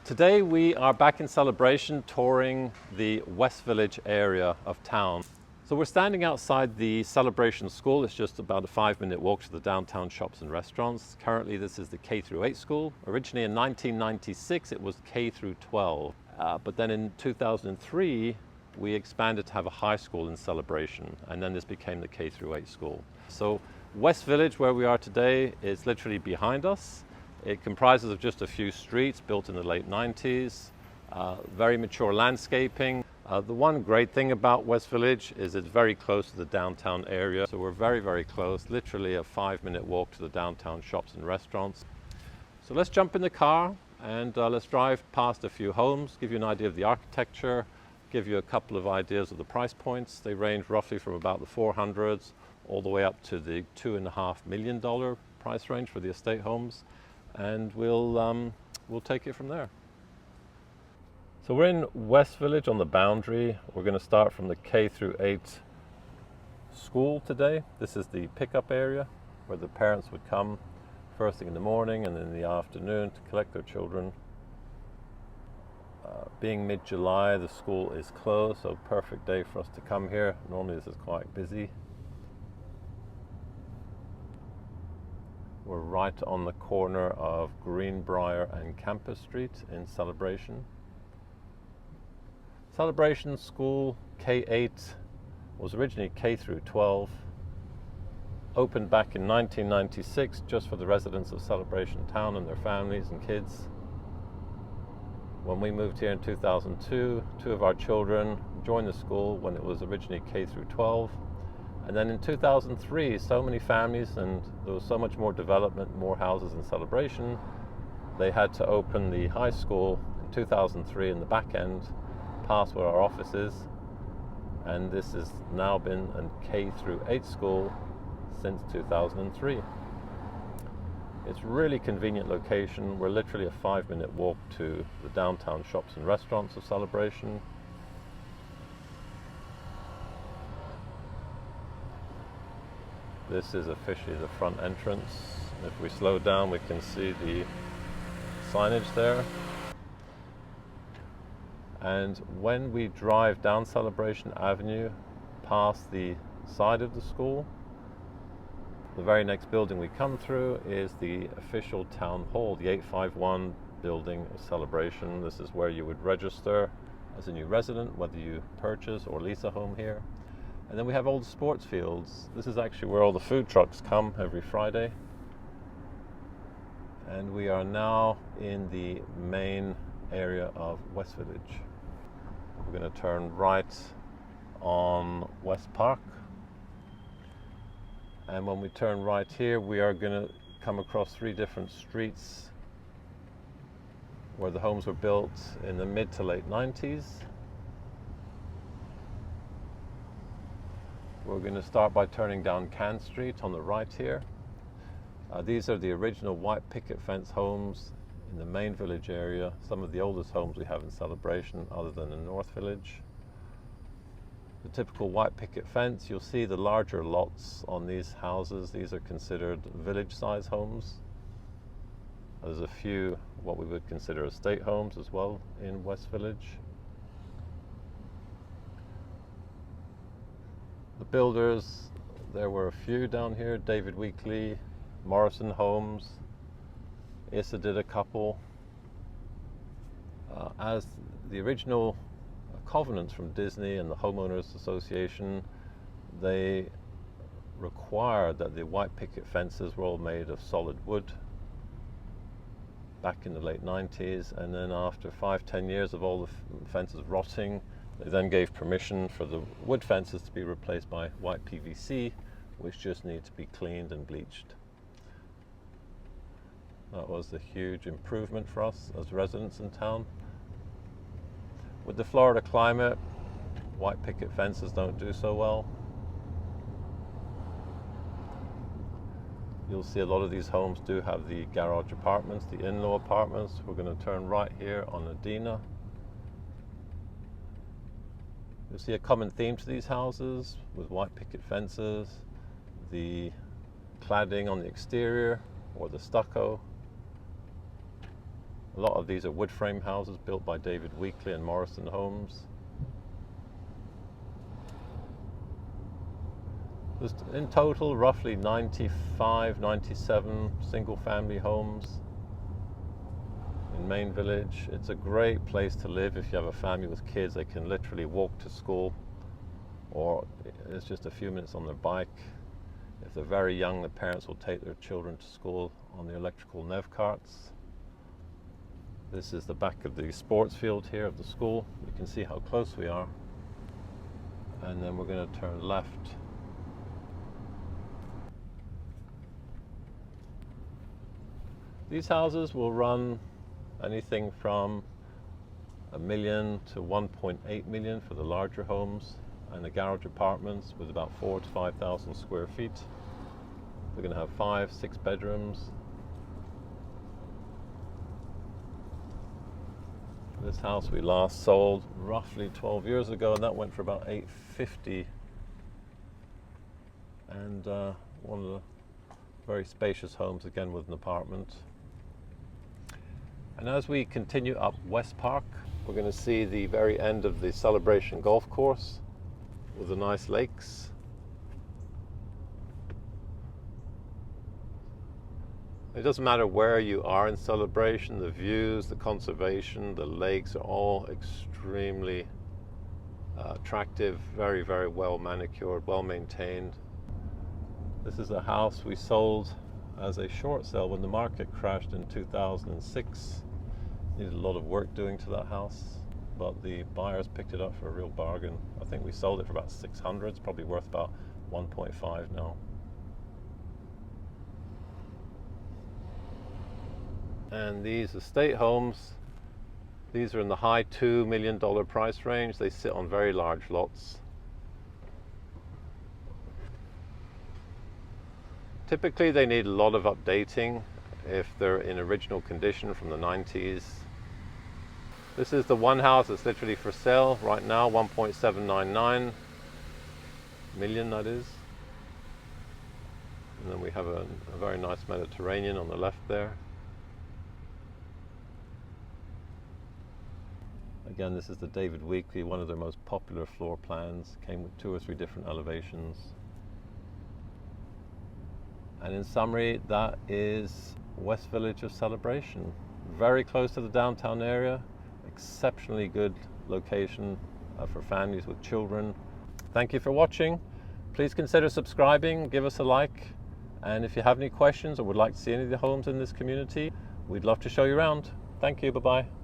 Today we are back in Celebration touring the West Village area of town. So we're standing outside the Celebration School. It's just about a 5-minute walk to the downtown shops and restaurants. Currently this is the K through 8 school. Originally in 1996 it was K through 12, but then in 2003 we expanded to have a high school in Celebration, and then this became the K through 8 school. So West Village, where we are today, is literally behind us. It comprises of just a few streets built in the late 90s, very mature landscaping. The one great thing about West Village is it's very close to the downtown area. So we're very, very close, literally a 5-minute walk to the downtown shops and restaurants. So let's jump in the car and let's drive past a few homes, give you an idea of the architecture, give you a couple of ideas of the price points. They range roughly from about the 400s all the way up to the $2.5 million price range for the estate homes. And we'll take it from there. So we're in West Village on the boundary. We're going to start from the K through 8 school today. This is the pickup area where the parents would come first thing in the morning and in the afternoon to collect their children. Being mid-July, the school is closed, so perfect day for us to come here. Normally this is quite busy. We're right on the corner of Greenbrier and Campus Street in Celebration. Celebration School K8 was originally K through 12, opened back in 1996 just for the residents of Celebration Town and their families and kids. When we moved here in 2002, 2 of our children joined the school when it was originally K through 12. And then in 2003, so many families and there was so much more development, more houses in Celebration, they had to open the high school in 2003 in the back end, past where our office is. And this has now been a K through 8 school since 2003. It's a really convenient location. We're literally a 5-minute walk to the downtown shops and restaurants of Celebration. This is officially the front entrance. If we slow down, we can see the signage there. And when we drive down Celebration Avenue, past the side of the school, the very next building we come through is the official town hall, the 851 building of Celebration. This is where you would register as a new resident, whether you purchase or lease a home here. And then we have all the sports fields. This is actually where all the food trucks come every Friday. And we are now in the main area of West Village. We're going to turn right on West Park. And when we turn right here, we are going to come across 3 different streets where the homes were built in the mid to late 90s. We're going to start by turning down Can Street on the right here. These are the original white picket fence homes in the main village area, some of the oldest homes we have in Celebration other than in North Village. The typical white picket fence, you'll see the larger lots on these houses. These are considered village size homes. There's a few what we would consider estate homes as well in West Village. The builders, there were a few down here, David Weekley, Morrison Homes, Issa did a couple. As the original covenants from Disney and the Homeowners Association, they required that the white picket fences were all made of solid wood back in the late 90s, and then after 5-10 years of all the fences rotting, they then gave permission for the wood fences to be replaced by white PVC, which just need to be cleaned and bleached. That was a huge improvement for us as residents in town. With the Florida climate, white picket fences don't do so well. You'll see a lot of these homes do have the garage apartments, the in-law apartments. We're going to turn right here on Adina. You'll see a common theme to these houses with white picket fences, the cladding on the exterior or the stucco. A lot of these are wood frame houses built by David Weekley and Morrison Homes. There's in total roughly 95, 97 single family homes in Main Village. It's a great place to live if you have a family with kids. They can literally walk to school, or it's just a few minutes on their bike. If they're very young, the parents will take their children to school on the electrical nev carts. This is the back of the sports field here of the school. You can see how close we are. And then we're going to turn left. These houses will run anything from $1 million to 1.8 million for the larger homes, and the garage apartments with about 4,000 to 5,000 square feet. They're going to have 5, 6 bedrooms. This house we last sold roughly 12 years ago, and that went for about $850. And one of the very spacious homes, again with an apartment. And as we continue up West Park, we're going to see the very end of the Celebration Golf Course with the nice lakes. It doesn't matter where you are in Celebration, the views, the conservation, the lakes are all extremely attractive, very, very well manicured, well maintained. This is a house we sold as a short sale when the market crashed in 2006. Needed a lot of work doing to that house, but the buyers picked it up for a real bargain. I think we sold it for about 600. It's probably worth about 1.5 now. And these estate homes, these are in the high $2 million price range. They sit on very large lots. Typically they need a lot of updating if they're in original condition from the 90s. This is the one house that's literally for sale right now, 1.799 million, that is. And then we have a very nice Mediterranean on the left there. Again, this is the David Weekley, one of their most popular floor plans. Came with 2 or 3 different elevations. And in summary, that is West Village of Celebration. Very close to the downtown area, exceptionally good location for families with children. Thank you for watching. Please consider subscribing, give us a like, and if you have any questions or would like to see any of the homes in this community, we'd love to show you around. Thank you, bye-bye.